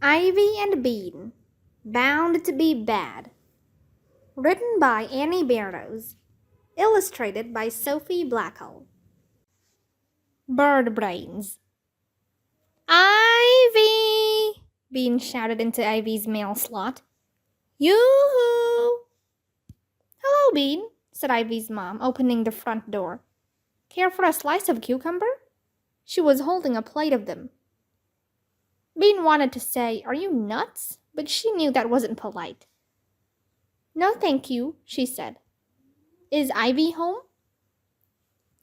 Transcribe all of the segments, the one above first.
Ivy and Bean, Bound to be Bad. Written by Annie Barrows. Illustrated by Sophie Blackhall. Bird Brains. Ivy! Bean shouted into Ivy's mail slot. Yoo-hoo! Hello, Bean, said Ivy's mom, opening the front door. Care for a slice of cucumber? She was holding a plate of them. Bean wanted to say, Are you nuts? But she knew that wasn't polite. No, thank you, she said. Is Ivy home?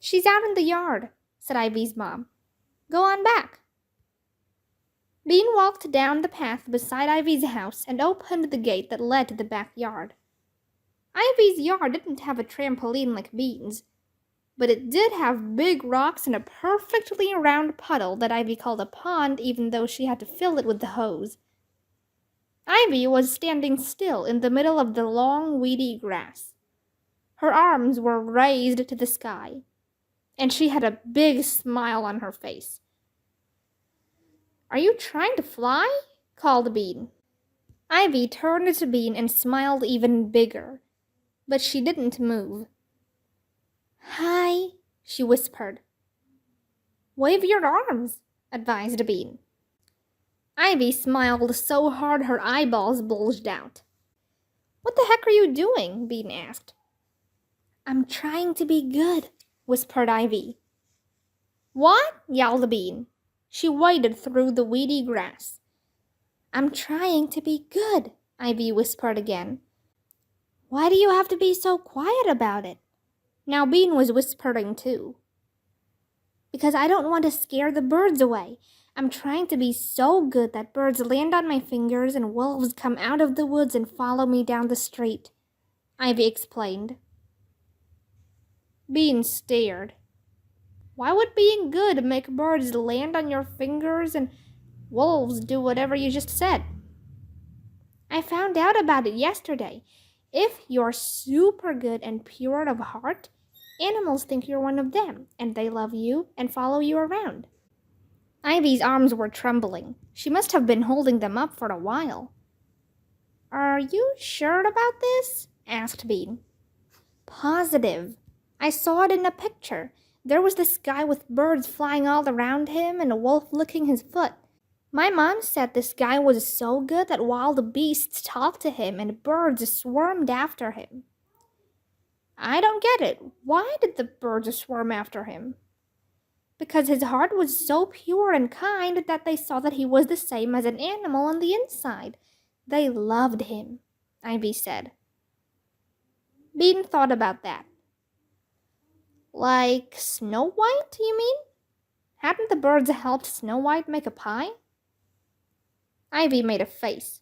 She's out in the yard, said Ivy's mom. Go on back. Bean walked down the path beside Ivy's house and opened the gate that led to the backyard. Ivy's yard didn't have a trampoline like Bean's, but it did have big rocks and a perfectly round puddle that Ivy called a pond, even though she had to fill it with the hose. Ivy was standing still in the middle of the long, weedy grass. Her arms were raised to the sky, and she had a big smile on her face. Are you trying to fly? Called Bean. Ivy turned to Bean and smiled even bigger, but she didn't move. Hi, she whispered. Wave your arms, advised Bean. Ivy smiled so hard her eyeballs bulged out. What the heck are you doing? Bean asked. I'm trying to be good, whispered Ivy. What? Yelled Bean. She waded through the weedy grass. I'm trying to be good, Ivy whispered again. Why do you have to be so quiet about it? Now Bean was whispering too. Because I don't want to scare the birds away. I'm trying to be so good that birds land on my fingers and wolves come out of the woods and follow me down the street, Ivy explained. Bean stared. Why would being good make birds land on your fingers and wolves do whatever you just said? I found out about it yesterday. If you're super good and pure of heart, animals think you're one of them, and they love you and follow you around. Ivy's arms were trembling. She must have been holding them up for a while. Are you sure about this? Asked Bean. Positive. I saw it in a picture. There was this guy with birds flying all around him and a wolf licking his foot. My mom said this guy was so good that wild beasts talked to him and birds swarmed after him. I don't get it. Why did the birds swarm after him? Because his heart was so pure and kind that they saw that he was the same as an animal on the inside. They loved him, Ivy said. Bean thought about that. Like Snow White, you mean? Hadn't the birds helped Snow White make a pie? Ivy made a face.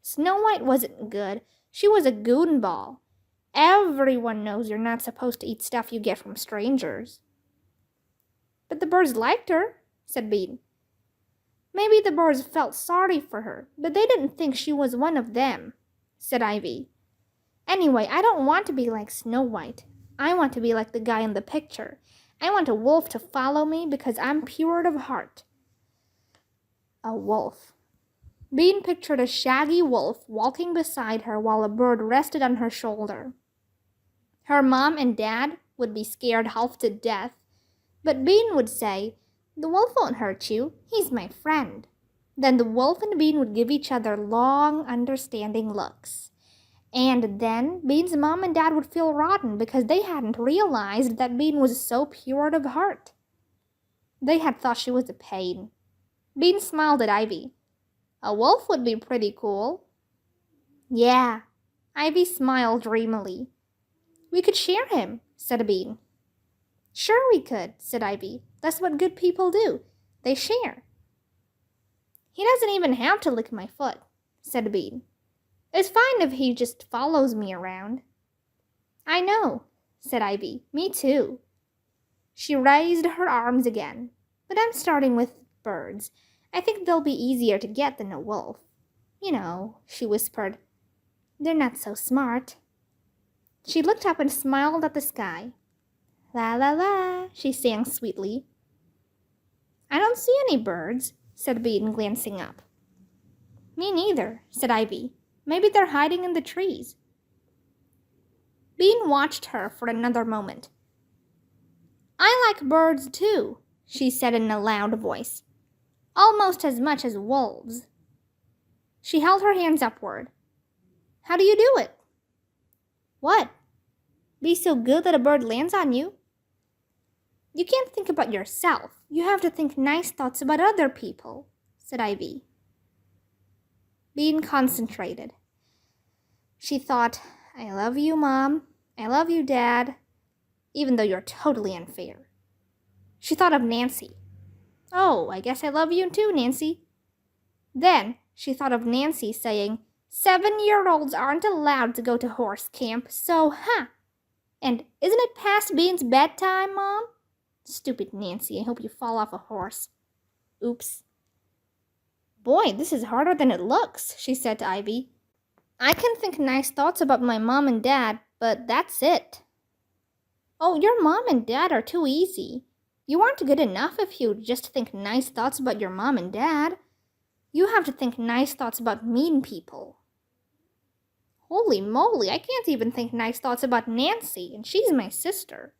Snow White wasn't good. She was a goonball. Everyone knows you're not supposed to eat stuff you get from strangers. But the birds liked her, said Bean. Maybe the birds felt sorry for her, but they didn't think she was one of them, said Ivy. Anyway, I don't want to be like Snow White. I want to be like the guy in the picture. I want a wolf to follow me because I'm pure of heart. A wolf. Bean pictured a shaggy wolf walking beside her while a bird rested on her shoulder. Her mom and dad would be scared half to death, but Bean would say, The wolf won't hurt you. He's my friend. Then the wolf and Bean would give each other long, understanding looks. And then Bean's mom and dad would feel rotten because they hadn't realized that Bean was so pure of heart. They had thought she was a pain. Bean smiled at Ivy. A wolf would be pretty cool. Yeah, Ivy smiled dreamily. We could share him, said Bean. Sure we could, said Ivy. That's what good people do. They share. He doesn't even have to lick my foot, said Bean. It's fine if he just follows me around. I know, said Ivy. Me too. She raised her arms again. But I'm starting with birds. I think they'll be easier to get than a wolf. You know, she whispered. They're not so smart. She looked up and smiled at the sky. La la la, she sang sweetly. I don't see any birds, said Bean, glancing up. Me neither, said Ivy. Maybe they're hiding in the trees. Bean watched her for another moment. I like birds too, she said in a loud voice. Almost as much as wolves. She held her hands upward. How do you do it? What? Be so good that a bird lands on you? You can't think about yourself. You have to think nice thoughts about other people, said Ivy. Bean concentrated. She thought, I love you, Mom. I love you, Dad. Even though you're totally unfair. She thought of Nancy. Oh, I guess I love you too, Nancy. Then she thought of Nancy saying, 7-year-olds aren't allowed to go to horse camp, so, And isn't it past Bean's bedtime, Mom? Stupid Nancy, I hope you fall off a horse. Oops. Boy, this is harder than it looks, she said to Ivy. I can think nice thoughts about my mom and dad, but that's it. Oh, your mom and dad are too easy. You aren't good enough if you just think nice thoughts about your mom and dad. You have to think nice thoughts about mean people. Holy moly, I can't even think nice thoughts about Nancy, and she's my sister.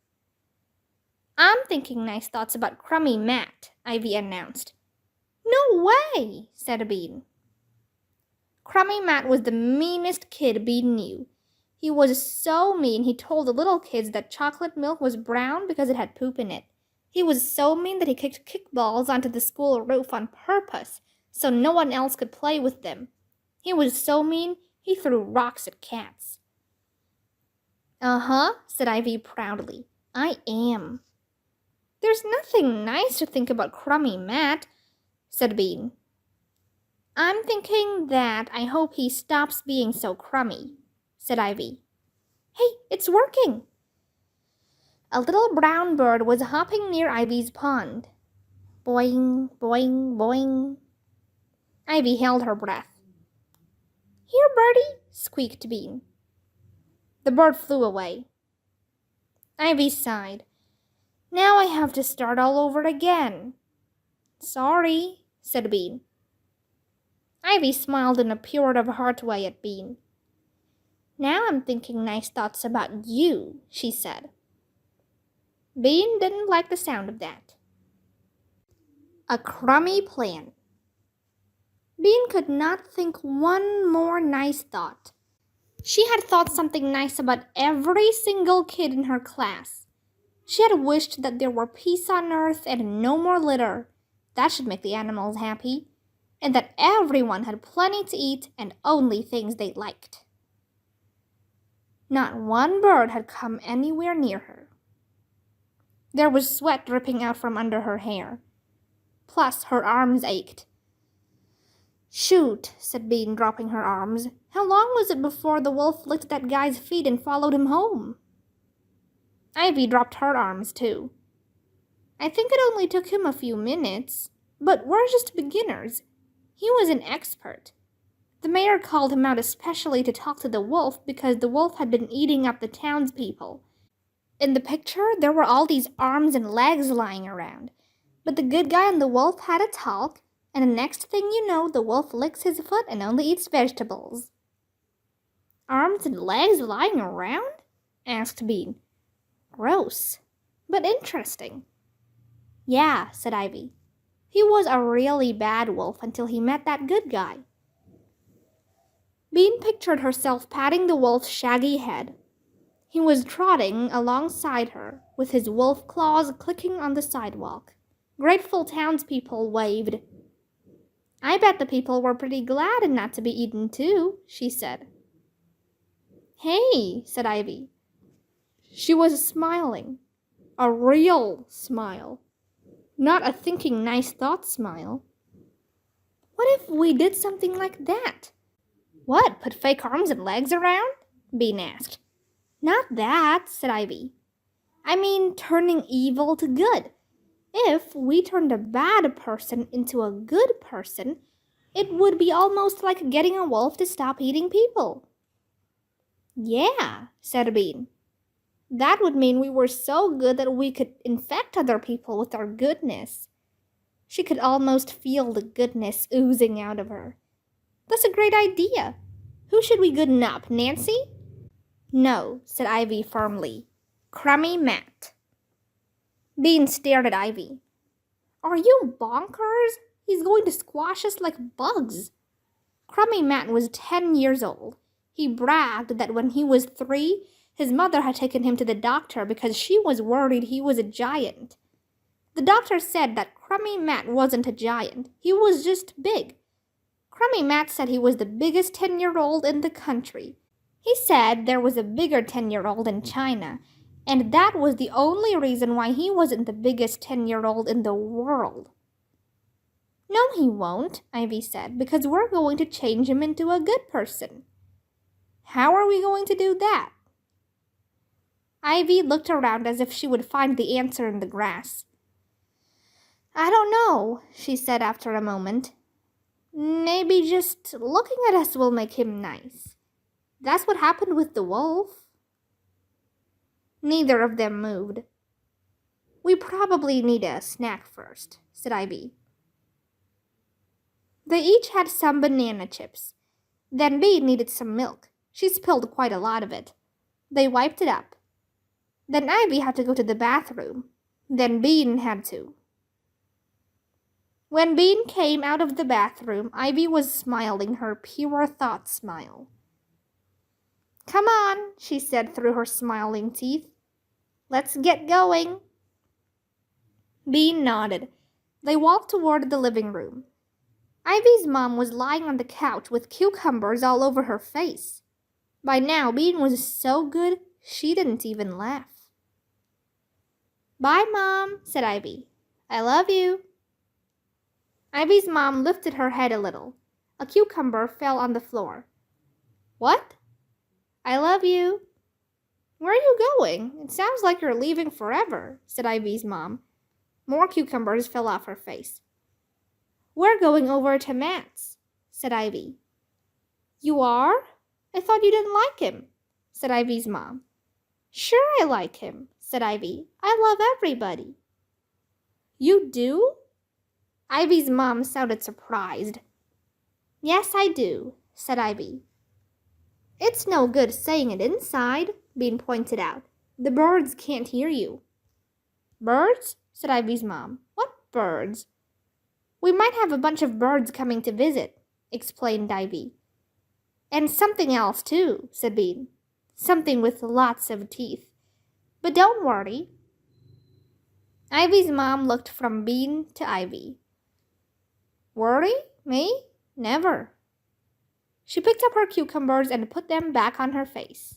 I'm thinking nice thoughts about Crummy Matt, Ivy announced. No way, said Bean. Crummy Matt was the meanest kid Bean knew. He was so mean he told the little kids that chocolate milk was brown because it had poop in it. He was so mean that he kicked kickballs onto the school roof on purpose so no one else could play with them. He was so mean he threw rocks at cats. Uh-huh, said Ivy proudly. I am. There's nothing nice to think about Crummy Matt, said Bean. I'm thinking that I hope he stops being so crummy, said Ivy. Hey, it's working! A little brown bird was hopping near Ivy's pond. Boing, boing, boing. Ivy held her breath. Here, birdie, squeaked Bean. The bird flew away. Ivy sighed. Now I have to start all over again. Sorry, said Bean. Ivy smiled in a pure-of-heart way at Bean. Now I'm thinking nice thoughts about you, she said. Bean didn't like the sound of that. A crummy plan. Bean could not think one more nice thought. She had thought something nice about every single kid in her class. She had wished that there were peace on earth and no more litter. That should make the animals happy. And that everyone had plenty to eat and only things they liked. Not one bird had come anywhere near her. There was sweat dripping out from under her hair. Plus, her arms ached. Shoot, said Bean, dropping her arms. How long was it before the wolf licked that guy's feet and followed him home? Ivy dropped her arms, too. I think it only took him a few minutes. But we're just beginners. He was an expert. The mayor called him out especially to talk to the wolf because the wolf had been eating up the townspeople. In the picture, there were all these arms and legs lying around. But the good guy and the wolf had a talk, and the next thing you know, the wolf licks his foot and only eats vegetables. Arms and legs lying around? Asked Bean. Gross, but interesting. Yeah, said Ivy. He was a really bad wolf until he met that good guy. Bean pictured herself patting the wolf's shaggy head. He was trotting alongside her, with his wolf claws clicking on the sidewalk. Grateful townspeople waved. I bet the people were pretty glad not to be eaten too, she said. Hey, said Ivy. She was smiling. A real smile. Not a thinking nice thought smile. What if we did something like that? What, put fake arms and legs around? Bean asked. Not that, said Ivy. I mean turning evil to good. If we turned a bad person into a good person, it would be almost like getting a wolf to stop eating people. Yeah, said Bean. That would mean we were so good that we could infect other people with our goodness. She could almost feel the goodness oozing out of her. That's a great idea. Who should we gooden up, Nancy? No, said Ivy firmly. Crummy Matt. Bean stared at Ivy. Are you bonkers? He's going to squash us like bugs. Crummy Matt was 10 years old. He bragged that when he was 3, his mother had taken him to the doctor because she was worried he was a giant. The doctor said that Crummy Matt wasn't a giant. He was just big. Crummy Matt said he was the biggest 10-year-old in the country. He said there was a bigger 10-year-old in China, and that was the only reason why he wasn't the biggest 10-year-old in the world. No, he won't, Ivy said, because we're going to change him into a good person. How are we going to do that? Ivy looked around as if she would find the answer in the grass. I don't know, she said after a moment. Maybe just looking at us will make him nice. That's what happened with the wolf. Neither of them moved. We probably need a snack first, said Ivy. They each had some banana chips. Then Bee needed some milk. She spilled quite a lot of it. They wiped it up. Then Ivy had to go to the bathroom. Then Bean had to. When Bean came out of the bathroom, Ivy was smiling her pure thought smile. Come on, she said through her smiling teeth. Let's get going. Bean nodded. They walked toward the living room. Ivy's mom was lying on the couch with cucumbers all over her face. By now, Bean was so good, she didn't even laugh. Bye, Mom, said Ivy. I love you. Ivy's mom lifted her head a little. A cucumber fell on the floor. What? I love you. Where are you going? It sounds like you're leaving forever, said Ivy's mom. More cucumbers fell off her face. We're going over to Matt's, said Ivy. You are? I thought you didn't like him, said Ivy's mom. Sure I like him, said Ivy. I love everybody. You do? Ivy's mom sounded surprised. Yes, I do, said Ivy. It's no good saying it inside, Bean pointed out. The birds can't hear you. Birds? Said Ivy's mom. What birds? We might have a bunch of birds coming to visit, explained Ivy. And something else too, said Bean. Something with lots of teeth. But don't worry. Ivy's mom looked from Bean to Ivy. Worry? Me? Never. She picked up her cucumbers and put them back on her face.